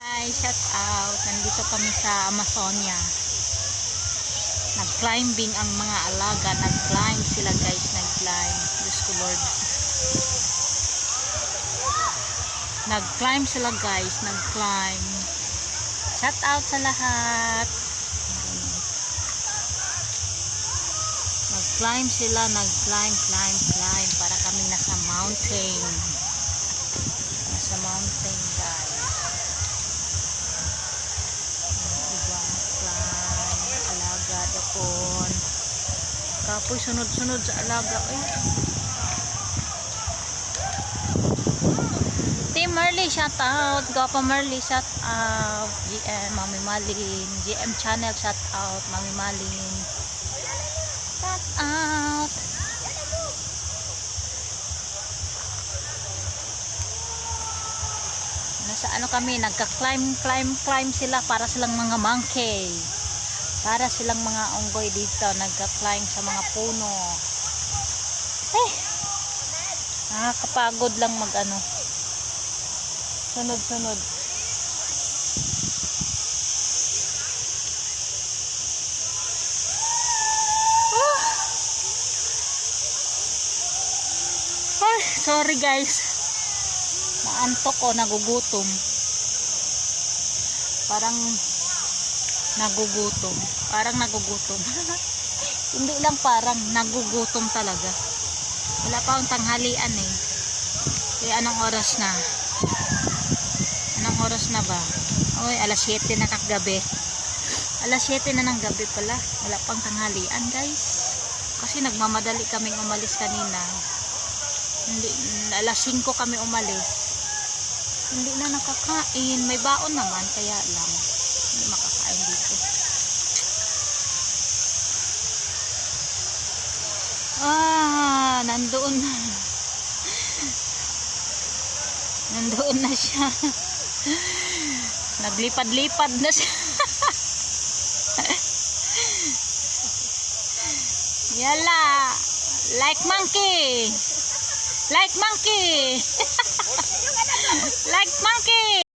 Hi, shout out. Nandito kami sa Amazonia. Nag-climbing ang mga alaga. Nag-climb sila guys. Nag-climb. Diyos ko Lord. Nag-climb sila guys. Nag-climb. Shout out sa lahat. Nag-climb sila. Nag-climb, climb. Para kami nasa mountain. Nasa mountain guys. Dapon kapoy sunod-sunod sa alaga Team Merly shout out, Gwapa Merly shout out, GM Mami Malin, GM channel shout out, Mami Malin shout out. Nasa ano kami, nagka-climb sila para silang mga monkey. Para silang mga unggoy dito, nagka-climb sa mga puno. Nakakapagod lang mag-ano. Sunod-sunod. Sorry guys. Naantok o nagugutom. Parang nagugutom. Hindi lang, parang nagugutom talaga. Wala pa akong tanghalian eh. Kaya anong oras na? Anong oras na ba? Oy, alas 7 na kagabi. Alas 7 na ng gabi pala. Wala pang tanghalian guys. Kasi nagmamadali kaming umalis kanina. Hindi, alas 5 kami umalis. Hindi na nakakain. May baon naman, kaya lang hindi makakain dito. Nandoon na siya. Naglipad-lipad na siya. Yala, like monkey. Like monkey. Like monkey.